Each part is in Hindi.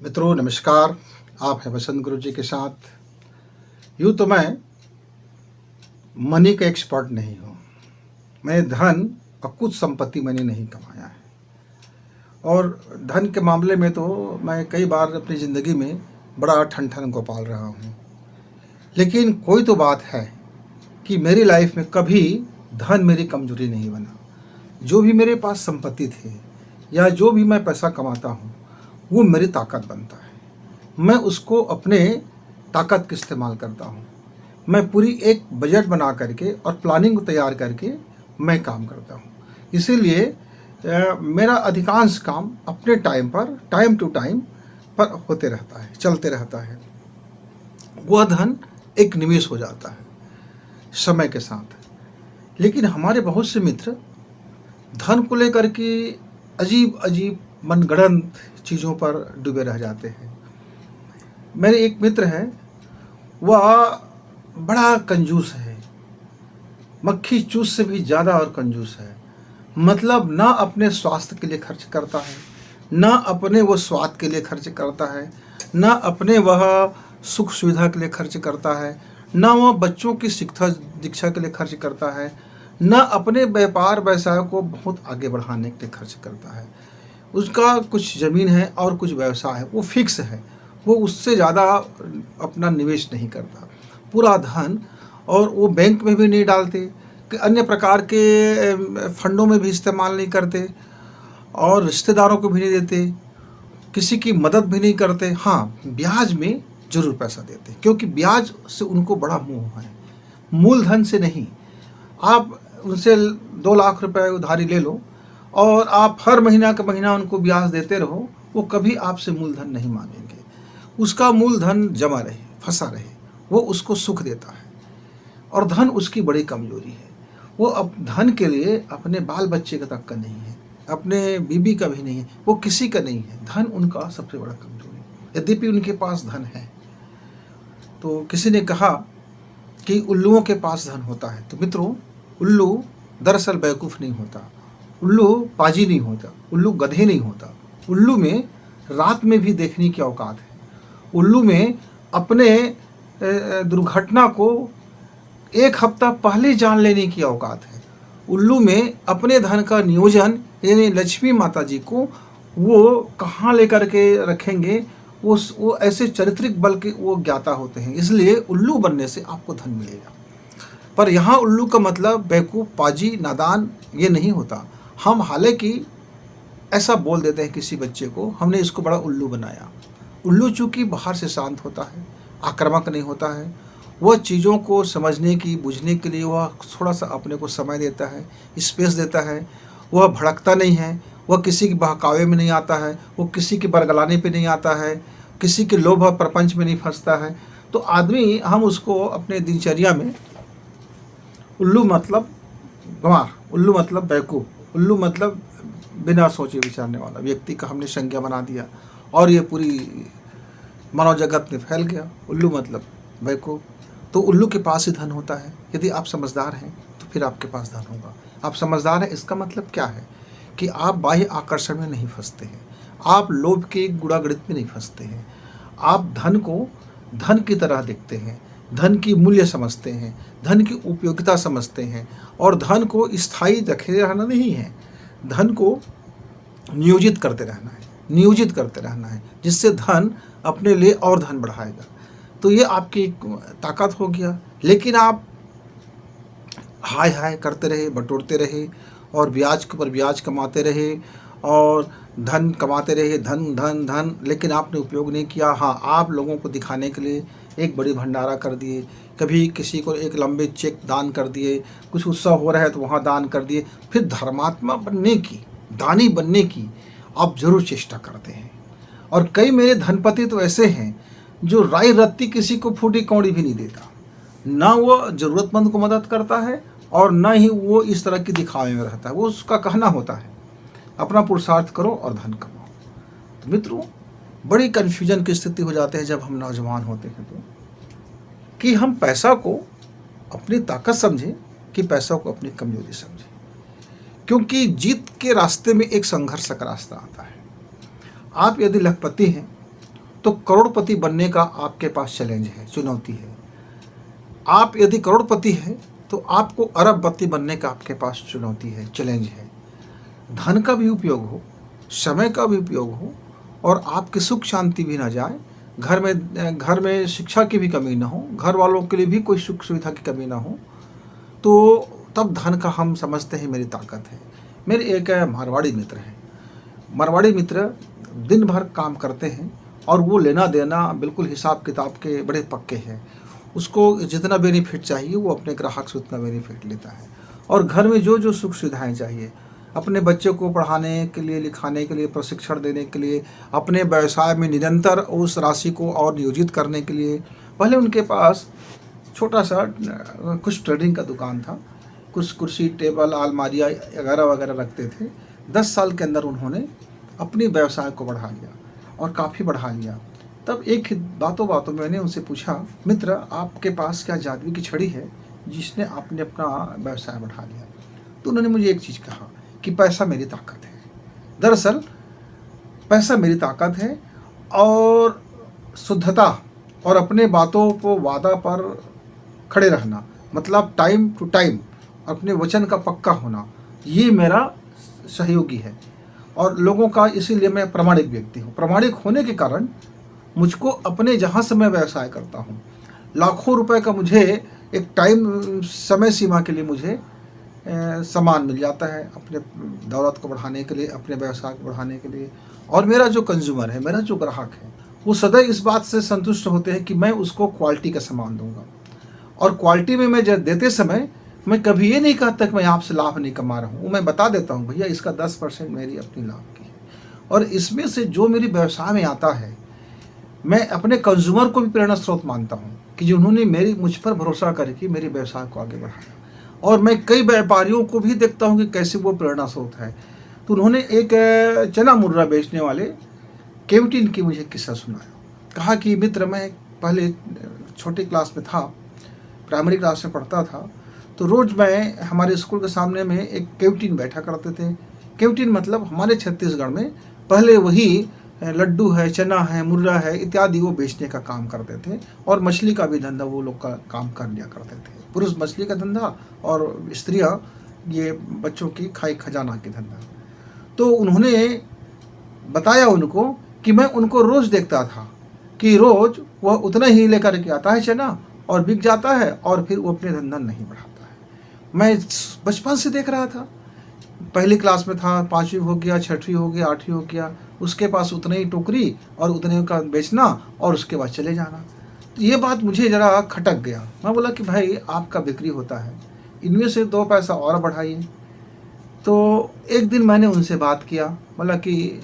मित्रों नमस्कार। आप हैं वसंत गुरु जी के साथ। यूँ तो मैं मनी का एक्सपर्ट नहीं हूँ। मैं धन और कुछ संपत्ति मैंने नहीं कमाया है, और धन के मामले में तो मैं कई बार अपनी ज़िंदगी में बड़ा ठन ठन गोपाल रहा हूँ। लेकिन कोई तो बात है कि मेरी लाइफ में कभी धन मेरी कमजोरी नहीं बना। जो भी मेरे पास संपत्ति थी या जो भी मैं पैसा कमाता हूँ वो मेरी ताकत बनता है। मैं उसको अपने ताकत का इस्तेमाल करता हूँ। मैं पूरी एक बजट बना करके और प्लानिंग तैयार करके मैं काम करता हूँ। इसीलिए मेरा अधिकांश काम अपने टाइम पर टाइम टू टाइम पर होते रहता है, चलते रहता है। वह धन एक निवेश हो जाता है समय के साथ। लेकिन हमारे बहुत से मित्र धन को लेकर के अजीब अजीब मनगढ़ंत चीज़ों पर डूबे रह जाते हैं। मेरे एक मित्र हैं, वह बड़ा कंजूस है, मक्खी चूस से भी ज़्यादा और कंजूस है। मतलब ना अपने स्वास्थ्य के लिए खर्च करता है, ना अपने वो स्वाद के लिए खर्च करता है, ना अपने वह सुख सुविधा के लिए खर्च करता है, ना वह बच्चों की शिक्षा दीक्षा के लिए खर्च करता है, ना अपने व्यापार व्यवसाय को बहुत आगे बढ़ाने के लिए खर्च करता है। उसका कुछ ज़मीन है और कुछ व्यवसाय है, वो फिक्स है, वो उससे ज़्यादा अपना निवेश नहीं करता। पूरा धन और वो बैंक में भी नहीं डालते, कि अन्य प्रकार के फंडों में भी इस्तेमाल नहीं करते, और रिश्तेदारों को भी नहीं देते, किसी की मदद भी नहीं करते। हाँ, ब्याज में ज़रूर पैसा देते, क्योंकि ब्याज से उनको बड़ा मोह है, मूलधन से नहीं। आप उनसे 2 लाख रुपए उधारी ले लो और आप हर महीना का महीना उनको ब्याज देते रहो, वो कभी आपसे मूलधन नहीं मांगेंगे। उसका मूलधन जमा रहे, फंसा रहे, वो उसको सुख देता है। और धन उसकी बड़ी कमजोरी है। वो अब धन के लिए अपने बाल बच्चे का तक का नहीं है, अपने बीबी का भी नहीं है, वो किसी का नहीं है। धन उनका सबसे बड़ा कमजोरी। यद्यपि उनके पास धन है। तो किसी ने कहा कि उल्लुओं के पास धन होता है। तो मित्रों, उल्लू दरअसल बेवकूफ़ नहीं होता, उल्लू पाजी नहीं होता, उल्लू गधे नहीं होता। उल्लू में रात में भी देखने की औकात है। उल्लू में अपने दुर्घटना को 1 हफ्ता पहले जान लेने की औकात है। उल्लू में अपने धन का नियोजन, यानी लक्ष्मी माता जी को वो कहाँ लेकर के रखेंगे, वो ऐसे चारित्रिक बल के वो ज्ञाता होते हैं। इसलिए उल्लू बनने से आपको धन मिलेगा। पर यहाँ उल्लू का मतलब बेवकूफ़, पाजी, नादान ये नहीं होता। हम हालांकि ऐसा बोल देते हैं किसी बच्चे को, हमने इसको बड़ा उल्लू बनाया। उल्लू चूँकि बाहर से शांत होता है, आक्रामक नहीं होता है। वह चीज़ों को समझने की, बुझने के लिए वह थोड़ा सा अपने को समय देता है, स्पेस देता है। वह भड़कता नहीं है, वह किसी के बहकावे में नहीं आता है, वो किसी के बरगलाने पे नहीं आता है, किसी के लोभ और प्रपंच में नहीं फंसता है। तो आदमी, हम उसको अपने दिनचर्या में उल्लू मतलब गंवार, उल्लू मतलब बेवकूफ़, उल्लू मतलब बिना सोचे विचारने वाला व्यक्ति का हमने संज्ञा बना दिया, और ये पूरी मानव जगत में फैल गया। उल्लू मतलब बेवकूफ़। तो उल्लू के पास ही धन होता है। यदि आप समझदार हैं तो फिर आपके पास धन होगा। आप समझदार हैं, इसका मतलब क्या है कि आप बाह्य आकर्षण में नहीं फंसते हैं, आप लोभ के गुड़ागड़ित में नहीं फंसते हैं। आप धन को धन की तरह देखते हैं, धन की मूल्य समझते हैं, धन की उपयोगिता समझते हैं, और धन को स्थायी रखे रहना नहीं है, धन को नियोजित करते रहना है, नियोजित करते रहना है, जिससे धन अपने लिए और धन बढ़ाएगा। तो ये आपकी ताकत हो गया। लेकिन आप हाय हाय करते रहे, बटोरते रहे, और ब्याज के ऊपर ब्याज कमाते रहे, और धन कमाते रहे, धन धन धन, लेकिन आपने उपयोग नहीं किया। हाँ, आप लोगों को दिखाने के लिए एक बड़ी भंडारा कर दिए, कभी किसी को एक लंबे चेक दान कर दिए, कुछ उत्सव हो रहा है तो वहाँ दान कर दिए। फिर धर्मात्मा बनने की, दानी बनने की आप जरूर चेष्टा करते हैं। और कई मेरे धनपति तो ऐसे हैं जो राई रत्ती किसी को फूटी कौड़ी भी नहीं देता, ना वो ज़रूरतमंद को मदद करता है, और ना ही वो इस तरह की दिखावे में रहता है। वो उसका कहना होता है अपना पुरुषार्थ करो और धन कमाओ। तो मित्रों, बड़ी कन्फ्यूजन की स्थिति हो जाती है जब हम नौजवान होते हैं तो, कि हम पैसा को अपनी ताकत समझें कि पैसा को अपनी कमजोरी समझें। क्योंकि जीत के रास्ते में एक संघर्ष का रास्ता आता है। आप यदि लखपति हैं तो करोड़पति बनने का आपके पास चैलेंज है, चुनौती है। आप यदि करोड़पति हैं तो आपको अरबपति बनने का आपके पास चुनौती है, चैलेंज है। धन का भी उपयोग हो, समय का भी उपयोग हो और आपकी सुख शांति भी ना जाए, घर में शिक्षा की भी कमी ना हो, घर वालों के लिए भी कोई सुख सुविधा की कमी ना हो, तो तब धन का हम समझते हैं मेरी ताकत है। मेरे एक मारवाड़ी मित्र हैं। मारवाड़ी मित्र दिन भर काम करते हैं और वो लेना देना बिल्कुल हिसाब किताब के बड़े पक्के हैं। उसको जितना बेनिफिट चाहिए वो अपने ग्राहक से उतना बेनिफिट लेता है और घर में जो जो सुख सुविधाएं चाहिए, अपने बच्चों को पढ़ाने के लिए, लिखाने के लिए, प्रशिक्षण देने के लिए, अपने व्यवसाय में निरंतर उस राशि को और नियोजित करने के लिए, पहले उनके पास छोटा सा कुछ ट्रेडिंग का दुकान था, कुछ कुर्सी टेबल अलमारियाँ वगैरह वगैरह रखते थे। 10 साल के अंदर उन्होंने अपनी व्यवसाय को बढ़ा लिया और काफ़ी बढ़ा लिया। तब एक बातों बातों में मैंने उनसे पूछा, मित्र आपके पास क्या जादुई की छड़ी है जिसने आपने अपना व्यवसाय बढ़ा लिया? तो उन्होंने मुझे एक चीज़ कहा कि पैसा मेरी ताकत है। दरअसल पैसा मेरी ताकत है और शुद्धता और अपने बातों को वादा पर खड़े रहना, मतलब टाइम टू टाइम अपने वचन का पक्का होना, ये मेरा सहयोगी है। और लोगों का, इसीलिए मैं प्रामाणिक व्यक्ति हूँ। प्रामाणिक होने के कारण मुझको अपने जहाँ से मैं व्यवसाय करता हूँ, लाखों रुपए का मुझे एक टाइम समय सीमा के लिए मुझे सामान मिल जाता है अपने दौलत को बढ़ाने के लिए, अपने व्यवसाय को बढ़ाने के लिए। और मेरा जो कंज्यूमर है, मेरा जो ग्राहक है, वो सदैव इस बात से संतुष्ट होते हैं कि मैं उसको क्वालिटी का सामान दूंगा। और क्वालिटी में मैं जब देते समय मैं कभी ये नहीं कहता कि मैं आपसे लाभ नहीं कमा रहा हूँ। मैं बता देता हूँ भैया इसका 10% मेरी अपनी लाभ की है और इसमें से जो मेरी व्यवसाय में आता है, मैं अपने कंज्यूमर को भी प्रेरणा स्रोत मानता हूँ कि जिन्होंने मुझ पर भरोसा करके मेरे व्यवसाय को आगे बढ़ाया। और मैं कई व्यापारियों को भी देखता हूँ कि कैसे वो प्रेरणा स्रोत है। तो उन्होंने एक चना मुर्रा बेचने वाले केवटिन की मुझे किस्सा सुनाया। कहा कि मित्र मैं पहले छोटी क्लास में था, प्राइमरी क्लास में पढ़ता था, तो रोज़ मैं हमारे स्कूल के सामने में एक केवटिन बैठा करते थे। केवटिन मतलब हमारे छत्तीसगढ़ में पहले वही लड्डू है, चना है, मुर्रा है इत्यादि वो बेचने का काम करते थे और मछली का भी धंधा वो लोग का काम कर लिया करते थे। पुरुष मछली का धंधा और स्त्रियां ये बच्चों की खाई खजाना की धंधा। तो उन्होंने बताया उनको कि मैं उनको रोज़ देखता था कि रोज़ वह उतना ही लेकर के आता है चना और बिक जाता है और फिर वो अपने धंधा नहीं बढ़ाता है। मैं बचपन से देख रहा था, पहली क्लास में था, 5वीं हो गया, 6वीं हो गया, 8वीं हो गया, उसके पास उतने ही टोकरी और उतने का बेचना और उसके बाद चले जाना। तो ये बात मुझे ज़रा खटक गया। मैं बोला कि भाई आपका बिक्री होता है, इनमें से 2 पैसा और बढ़ाइए। तो एक दिन मैंने उनसे बात किया, बोला कि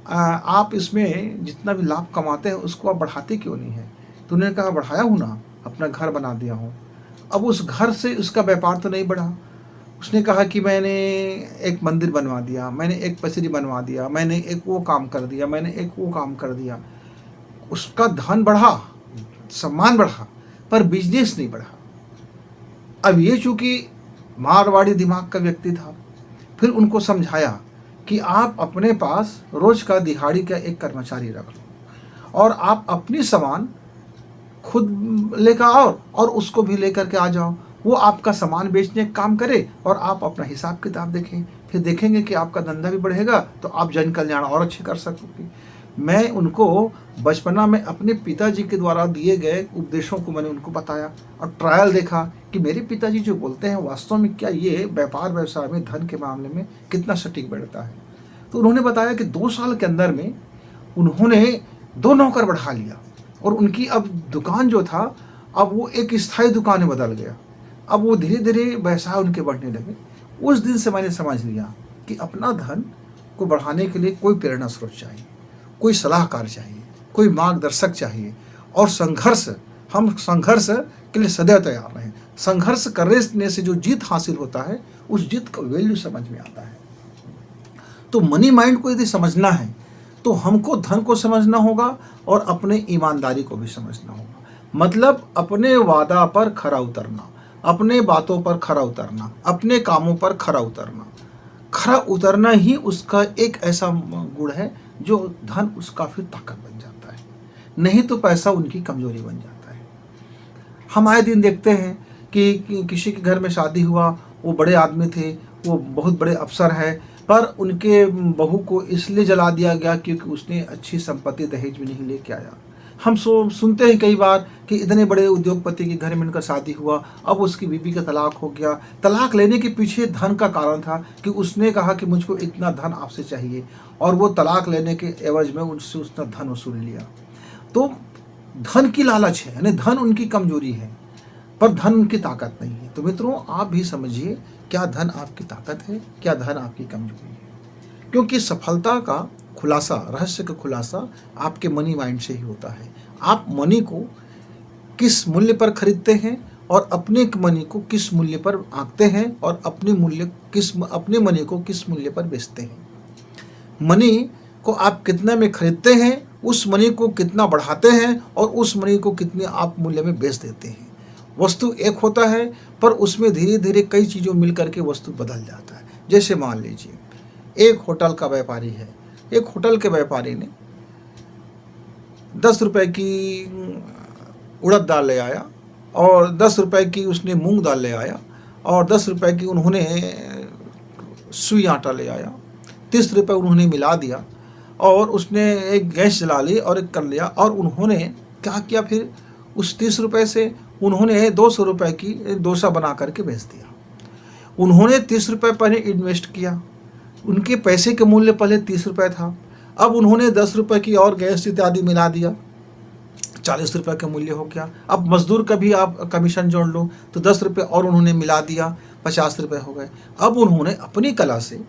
आप इसमें जितना भी लाभ कमाते हैं उसको आप बढ़ाते क्यों नहीं हैं? तो उन्होंने कहा बढ़ाया हूँ ना, अपना घर बना दिया हूँ। अब उस घर से उसका व्यापार तो नहीं बढ़ा। उसने कहा कि मैंने एक मंदिर बनवा दिया, मैंने एक पसरी बनवा दिया, मैंने एक वो काम कर दिया, मैंने एक वो काम कर दिया। उसका धन बढ़ा, सम्मान बढ़ा, पर बिजनेस नहीं बढ़ा। अब ये चूंकि मारवाड़ी दिमाग का व्यक्ति था, फिर उनको समझाया कि आप अपने पास रोज का दिहाड़ी का एक कर्मचारी रख लो और आप अपनी सामान खुद लेकर आओ और उसको भी लेकर के आ जाओ। वो आपका सामान बेचने का काम करे और आप अपना हिसाब किताब देखें, फिर देखेंगे कि आपका धंधा भी बढ़ेगा तो आप जन कल्याण और अच्छे कर सकोगे। मैं उनको बचपना में अपने पिताजी के द्वारा दिए गए उपदेशों को मैंने उनको बताया और ट्रायल देखा कि मेरे पिताजी जो बोलते हैं वास्तव में क्या ये व्यापार व्यवसाय में धन के मामले में कितना सटीक बैठता है। तो उन्होंने बताया कि 2 साल के अंदर में उन्होंने 2 नौकर बढ़ा लिया और उनकी अब दुकान जो था अब वो एक स्थायी दुकान में बदल गया। अब वो धीरे धीरे व्यवसाय उनके बढ़ने लगे। उस दिन से मैंने समझ लिया कि अपना धन को बढ़ाने के लिए कोई प्रेरणा स्रोत चाहिए, कोई सलाहकार चाहिए, कोई मार्गदर्शक चाहिए और हम संघर्ष के लिए सदैव तैयार रहें। संघर्ष करने से जो जीत हासिल होता है उस जीत का वैल्यू समझ में आता है। तो मनी माइंड को यदि समझना है तो हमको धन को समझना होगा और अपने ईमानदारी को भी समझना होगा। मतलब अपने वादा पर खरा उतरना, अपने बातों पर खरा उतरना, अपने कामों पर खरा उतरना। खरा उतरना ही उसका एक ऐसा गुण है जो धन उसका फिर ताकत बन जाता है। नहीं तो पैसा उनकी कमजोरी बन जाता है। हम आए दिन देखते हैं कि किसी के घर में शादी हुआ, वो बड़े आदमी थे, वो बहुत बड़े अफसर है, पर उनके बहू को इसलिए जला दिया गया क्योंकि उसने अच्छी संपत्ति दहेज में नहीं लेके आया। हम सुनते हैं कई बार कि इतने बड़े उद्योगपति के घर में इनका शादी हुआ, अब उसकी बीवी का तलाक हो गया। तलाक लेने के पीछे धन का कारण था कि उसने कहा कि मुझको इतना धन आपसे चाहिए, और वो तलाक लेने के एवज में उनसे उसने धन वसूल लिया। तो धन की लालच है, यानी धन उनकी कमजोरी है, पर धन उनकी ताकत नहीं है। तो मित्रों, आप भी समझिए, क्या धन आपकी ताकत है, क्या धन आपकी कमजोरी है? क्योंकि सफलता का खुलासा, रहस्य का खुलासा आपके मनी माइंड से ही होता है। आप मनी को किस मूल्य पर खरीदते हैं और अपने मनी को किस मूल्य पर आंकते हैं, और अपने मनी को किस मूल्य पर बेचते हैं। मनी को आप कितने में खरीदते हैं, उस मनी को कितना बढ़ाते हैं, और उस मनी को कितने आप मूल्य में बेच देते हैं। वस्तु एक होता है, पर उसमें धीरे धीरे कई चीज़ों मिल करके वस्तु बदल जाता है। जैसे मान लीजिए, एक होटल का व्यापारी है, एक होटल के व्यापारी ने 10 रुपए की उड़द दाल ले आया, और 10 रुपए की उसने मूंग दाल ले आया, और 10 रुपए की उन्होंने सुई आटा ले आया, 30 रुपए उन्होंने मिला दिया, और उसने एक गैस जला ली और एक कर लिया। और उन्होंने क्या किया, फिर उस 30 रुपए से उन्होंने 200 रुपए की डोसा बना करके बेच दिया। उन्होंने 30 रुपए पहले इन्वेस्ट किया, उनके पैसे के मूल्य पहले 30 रुपए था, अब उन्होंने 10 रुपए की और गैस इत्यादि मिला दिया, 40 रुपए का मूल्य हो गया। अब मजदूर का भी आप कमीशन जोड़ लो तो 10 रुपये और उन्होंने मिला दिया, 50 रुपये हो गए। अब उन्होंने अपनी कला से,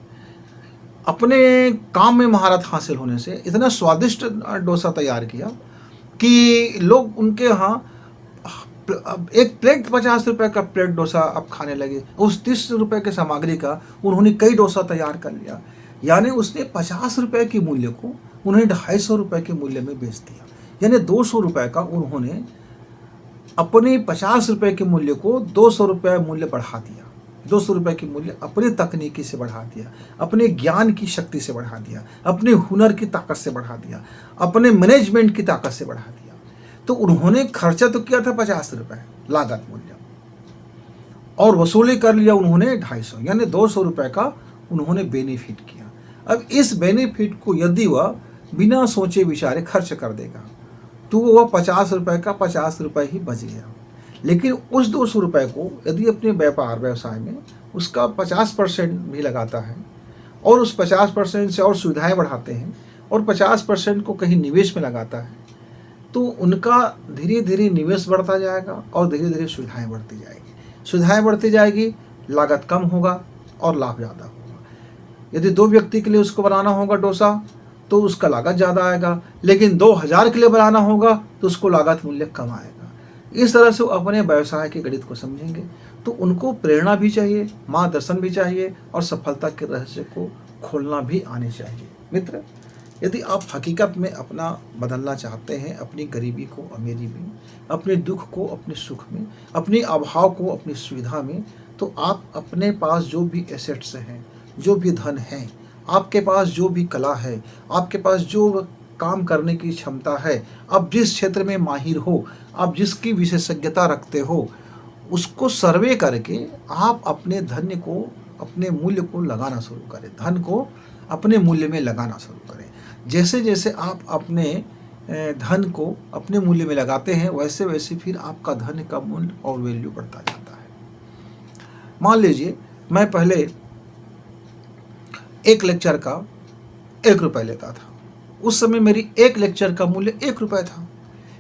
अपने काम में महारत हासिल होने से इतना स्वादिष्ट डोसा तैयार किया कि लोग उनके यहाँ एक प्लेट 50 रुपये का प्लेट डोसा अब खाने लगे। उस 30 रुपये के सामग्री का उन्होंने कई डोसा तैयार कर लिया। यानी उसने 50 रुपये के मूल्य को उन्होंने 250 रुपये के मूल्य में बेच दिया। यानी 200 रुपये का उन्होंने अपने 50 रुपये के मूल्य को 200 रुपये मूल्य बढ़ा दिया। 200 रुपये की मूल्य अपनी तकनीकी से बढ़ा दिया, अपने ज्ञान की शक्ति से बढ़ा दिया, अपने हुनर की ताकत से बढ़ा दिया, अपने मैनेजमेंट की ताकत से बढ़ा दिया। तो उन्होंने खर्चा तो किया था 50 रुपये लागत मूल्य, और वसूली कर लिया उन्होंने 250, यानी 200 रुपये का उन्होंने बेनिफिट किया। अब इस बेनिफिट को यदि वह बिना सोचे विचारे खर्च कर देगा तो वह 50 रुपये का 50 रुपये ही बच गया। लेकिन उस 200 रुपये को यदि अपने व्यवसाय में उसका 50% भी लगाता है, और उस 50% से और सुविधाएं बढ़ाते हैं, और 50% को कहीं निवेश में लगाता है, तो उनका धीरे धीरे निवेश बढ़ता जाएगा और धीरे धीरे सुविधाएं बढ़ती जाएगी। सुविधाएं बढ़ती जाएगी, लागत कम होगा और लाभ ज़्यादा होगा। यदि 2 व्यक्ति के लिए उसको बनाना होगा डोसा तो उसका लागत ज़्यादा आएगा, लेकिन 2000 के लिए बनाना होगा तो उसको लागत मूल्य कम आएगा। इस तरह से वो अपने व्यवसाय के गणित को समझेंगे। तो उनको प्रेरणा भी चाहिए, मार्गदर्शन भी चाहिए, और सफलता के रहस्य को खोलना भी आने चाहिए। मित्र, यदि आप हकीकत में अपना बदलना चाहते हैं, अपनी गरीबी को अमीरी में, अपने दुख को अपने सुख में, अपने अभाव को अपनी सुविधा में, तो आप अपने पास जो भी एसेट्स हैं, जो भी धन है, आपके पास जो भी कला है, आपके पास जो काम करने की क्षमता है, आप जिस क्षेत्र में माहिर हो, आप जिसकी विशेषज्ञता रखते हो, उसको सर्वे करके आप अपने धन्य को, अपने मूल्य को लगाना शुरू करें। धन को अपने मूल्य में लगाना शुरू करें। जैसे जैसे आप अपने धन को अपने मूल्य में लगाते हैं, वैसे वैसे फिर आपका धन का मूल्य और वैल्यू बढ़ता जाता है। मान लीजिए, मैं पहले एक लेक्चर का 1 रुपये लेता था। उस समय मेरी एक लेक्चर का मूल्य 1 रुपये था।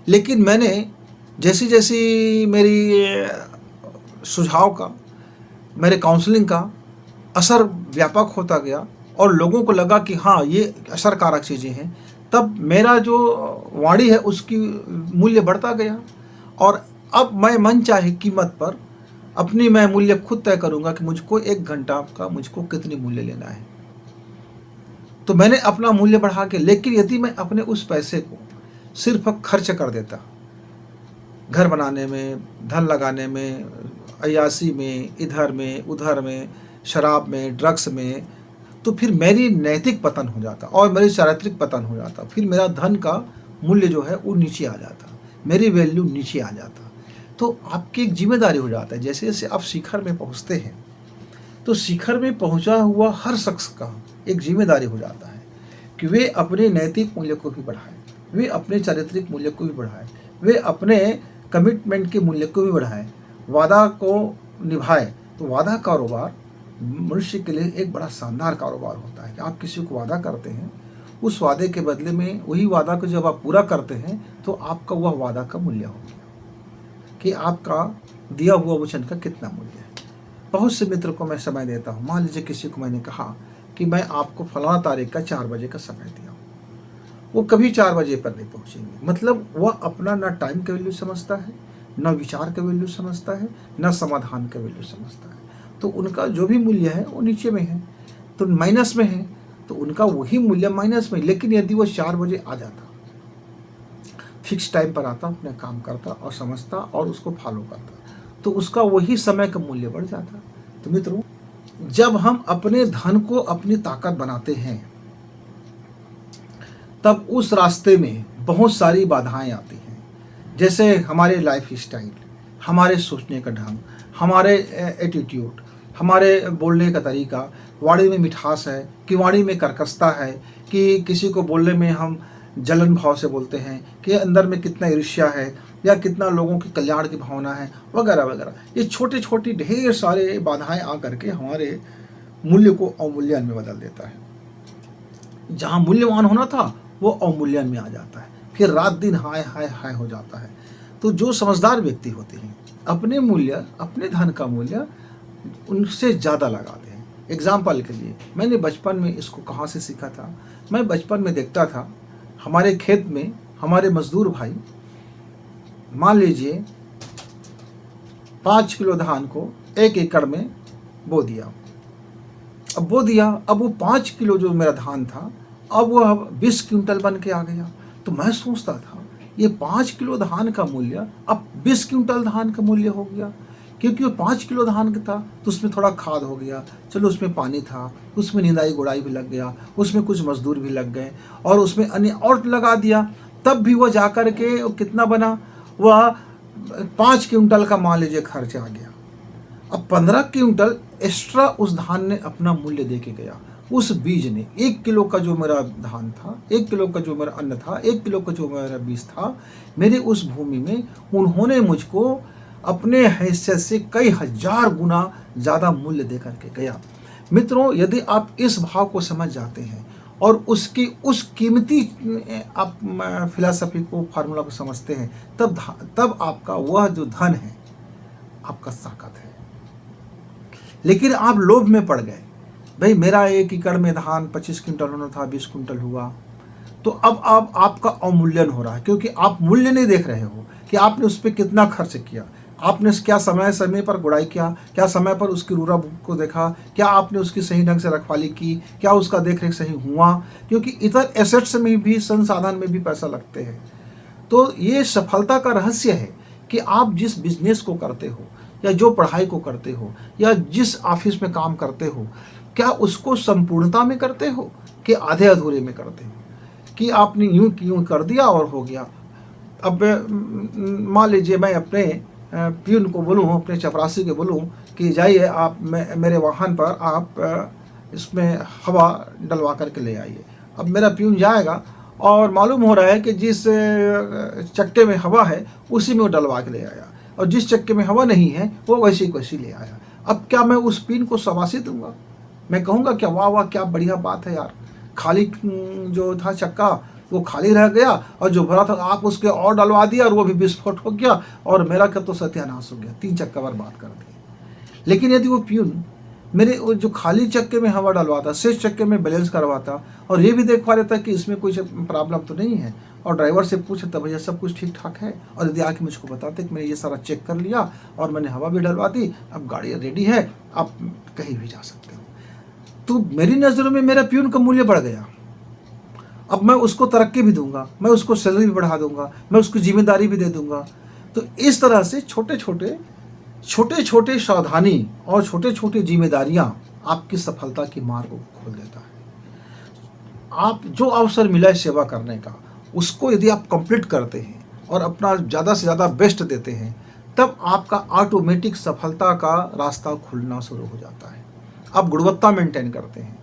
लेकिन मैंने जैसी जैसी मेरी सुझाव का, मेरे काउंसलिंग का असर व्यापक होता गया और लोगों को लगा कि हाँ, ये असरकारक चीज़ें हैं, तब मेरा जो वाणी है उसकी मूल्य बढ़ता गया। और अब मैं मन चाहे कीमत पर अपनी मैं मूल्य खुद तय करूँगा कि मुझको 1 घंटा का मुझको कितनी मूल्य लेना है। तो मैंने अपना मूल्य बढ़ा के, लेकिन यदि मैं अपने उस पैसे को सिर्फ खर्च कर देता, घर बनाने में, धन लगाने में, अय्यासी में, इधर में उधर में, शराब में, ड्रग्स में, तो फिर मेरी नैतिक पतन हो जाता और मेरी चारित्रिक पतन हो जाता। फिर मेरा धन का मूल्य जो है वो नीचे आ जाता, मेरी वैल्यू नीचे आ जाता। तो आपकी एक जिम्मेदारी हो जाता है। जैसे जैसे आप शिखर में पहुंचते हैं तो शिखर में पहुंचा हुआ हर शख्स का एक जिम्मेदारी हो जाता है कि वे अपने नैतिक मूल्य को भी बढ़ाएं, वे अपने चारित्रिक मूल्य को भी बढ़ाएं, वे अपने कमिटमेंट के मूल्य को भी बढ़ाएं, वादा को निभाएं। तो वादा कारोबार मनुष्य के लिए एक बड़ा शानदार कारोबार होता है कि आप किसी को वादा करते हैं, उस वादे के बदले में वही वादा को जब आप पूरा करते हैं तो आपका वह वादा का मूल्य हो गया कि आपका दिया हुआ वचन का कितना मूल्य है। बहुत से मित्र को मैं समय देता हूँ। मान लीजिए किसी को मैंने कहा कि मैं आपको फलाना तारीख का 4 बजे का समय दिया, वो कभी 4 बजे पर नहीं पहुँचेंगे। मतलब वह अपना ना टाइम का वैल्यू समझता है, ना विचार का वैल्यू समझता है, ना समाधान का वैल्यू समझता है। तो उनका जो भी मूल्य है वो नीचे में है, तो माइनस में है, तो उनका वही मूल्य माइनस में। लेकिन यदि वो 4 बजे आ जाता, फिक्स टाइम पर आता, अपने काम करता और समझता और उसको फॉलो करता, तो उसका वही समय का मूल्य बढ़ जाता। तो मित्रों, जब हम अपने धन को अपनी ताकत बनाते हैं तब उस रास्ते में बहुत सारी बाधाएं आती हैं। जैसे हमारे लाइफ स्टाइल, हमारे सोचने का ढंग, हमारे एटीट्यूड, हमारे बोलने का तरीका, वाणी में मिठास है कि वाणी में कर्कशता है, कि किसी को बोलने में हम जलन भाव से बोलते हैं, कि अंदर में कितना ईर्ष्या है या कितना लोगों की कल्याण की भावना है, वगैरह वगैरह। ये छोटी छोटी ढेर सारे बाधाएं आ करके हमारे मूल्य को अवमूल्यन में बदल देता है। जहाँ मूल्यवान होना था वो अवमूल्यन में आ जाता है, फिर रात दिन हाय हाय हाय हो जाता है। तो जो समझदार व्यक्ति होते हैं अपने मूल्य, अपने धन का मूल्य उनसे ज़्यादा लगाते हैं। एग्जाम्पल के लिए मैंने बचपन में इसको कहाँ से सीखा था। मैं बचपन में देखता था हमारे खेत में हमारे मजदूर भाई, मान लीजिए 5 किलो धान को 1 एकड़ में बो दिया। अब बो दिया, अब वो 5 किलो जो मेरा धान था अब वह 20 क्विंटल बन के आ गया। तो मैं सोचता था ये 5 किलो धान का मूल्य अब 20 क्विंटल धान का मूल्य हो गया, क्योंकि वो 5 किलो धान का था तो उसमें थोड़ा खाद हो गया, चलो उसमें पानी था, उसमें निंदाई गुड़ाई भी लग गया, उसमें कुछ मजदूर भी लग गए और उसमें अन्य और लगा दिया, तब भी वह जाकर के कितना बना, वह 5 क्विंटल का मान लीजिए खर्च आ गया। अब 15 क्विंटल एक्स्ट्रा उस धान ने अपना मूल्य दे के गया। उस बीज ने 1 किलो का जो मेरा धान था, 1 किलो का जो मेरा अन्न था, 1 किलो का जो मेरा बीज था, मेरे उस भूमि में उन्होंने मुझको अपने हैसियत से कई हजार गुना ज़्यादा मूल्य दे करके गया। मित्रों, यदि आप इस भाव को समझ जाते हैं और उसकी उस कीमती आप फिलॉसफी को, फार्मूला को समझते हैं, तब आपका वह जो धन है आपका ताकत है। लेकिन आप लोभ में पड़ गए, भाई मेरा 1 एकड़ में धान 25 क्विंटल होना था, 20 क्विंटल हुआ, तो अब आपका अवमूल्यन हो रहा है, क्योंकि आप मूल्य नहीं देख रहे हो कि आपने उस पर कितना खर्च किया, आपने क्या समय समय पर गुड़ाई किया, क्या समय पर उसकी रूरा को देखा, क्या आपने उसकी सही ढंग से रखवाली की, क्या उसका देख रेख सही हुआ, क्योंकि इतर एसेट्स में भी, संसाधन में भी पैसा लगते हैं। तो ये सफलता का रहस्य है कि आप जिस बिजनेस को करते हो या जो पढ़ाई को करते हो या जिस ऑफिस में काम करते हो, क्या उसको संपूर्णता में करते हो कि आधे अधूरे में करते हो, कि आपने यूं कर दिया और हो गया। अब मान लीजिए मैं अपने प्यून को बोलूँ, अपने चपरासी को बोलूँ कि जाइए आप मेरे वाहन पर आप इसमें हवा डलवा करके ले आइए। अब मेरा प्यून जाएगा और मालूम हो रहा है कि जिस चक्के में हवा है उसी में वो डलवा के ले आया, और जिस चक्के में हवा नहीं है वो वैसे ही ले आया। अब क्या मैं उस पिन को शाबाशी दूंगा? मैं कहूँगा क्या वाह वाह क्या बढ़िया बात है यार, खाली जो था चक्का वो खाली रह गया और जो भरा था आप उसके और डलवा दिया और वो भी विस्फोट हो गया और मेरा क्या तो सत्यानाश हो गया, 3 चक्का बर्बाद कर दिए। लेकिन यदि वो प्यून मेरे जो खाली चक्के में हवा डलवाता, शेष चक्के में बैलेंस करवाता और ये भी देख पा लेता कि इसमें कुछ प्रॉब्लम तो नहीं है, और ड्राइवर से पूछता भैया सब कुछ ठीक ठाक है, और यदि आके मुझको बताते कि मैंने ये सारा चेक कर लिया और मैंने हवा भी डलवा दी, अब गाड़ी रेडी है, आप कहीं भी जा सकते हो, तो मेरी नज़रों में मेरा प्यून का मूल्य बढ़ गया। अब मैं उसको तरक्की भी दूंगा, मैं उसको सैलरी भी बढ़ा दूंगा, मैं उसको जिम्मेदारी भी दे दूंगा। तो इस तरह से छोटे छोटे सावधानी और छोटे छोटे जिम्मेदारियां आपकी सफलता की मार्ग को खोल देता है। आप जो अवसर मिला है सेवा करने का, उसको यदि आप कंप्लीट करते हैं और अपना ज़्यादा से ज़्यादा बेस्ट देते हैं, तब आपका ऑटोमेटिक सफलता का रास्ता खुलना शुरू हो जाता है। आप गुणवत्ता मेंटेन करते हैं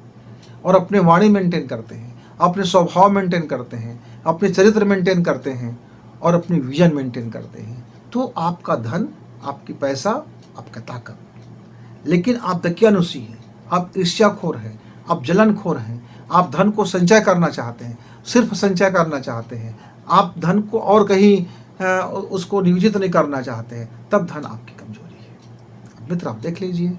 और अपने वाणी मेंटेन करते हैं, अपने स्वभाव मेंटेन करते हैं, अपने चरित्र मेंटेन करते हैं और अपनी विजन मेंटेन करते हैं, तो आपका धन, आपकी पैसा, आपका ताकत। लेकिन आप दकियानुसी हैं, आप ईर्ष्याखोर हैं, आप जलनखोर हैं, आप धन को संचय करना चाहते हैं, सिर्फ संचय करना चाहते हैं, आप धन को और कहीं उसको नियोजित नहीं करना चाहते हैं, तब धन आपकी कमजोरी है। मित्र, आप देख लीजिए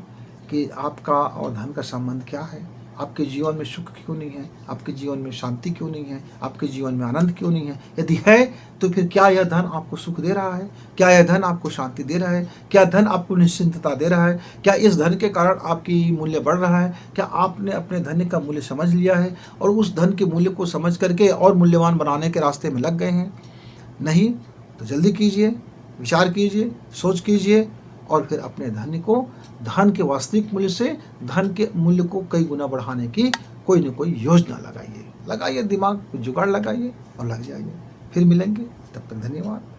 कि आपका और धन का संबंध क्या है। आपके जीवन में सुख क्यों नहीं है, आपके जीवन में शांति क्यों नहीं है, आपके जीवन में आनंद क्यों नहीं है। यदि है तो फिर क्या यह धन आपको सुख दे रहा है, क्या यह धन आपको शांति दे रहा है, क्या धन आपको निश्चिंतता दे रहा है, क्या इस धन के कारण आपकी मूल्य बढ़ रहा है, क्या आपने अपने धन का मूल्य समझ लिया है और उस धन के मूल्य को समझ करके और मूल्यवान बनाने के रास्ते में लग गए हैं। नहीं तो जल्दी कीजिए, विचार कीजिए, सोच कीजिए और फिर अपने धन के वास्तविक मूल्य से धन के मूल्य को कई गुना बढ़ाने की कोई न कोई योजना लगाइए, दिमाग जुगाड़ लगाइए और लग जाइए। फिर मिलेंगे, तब तक धन्यवाद।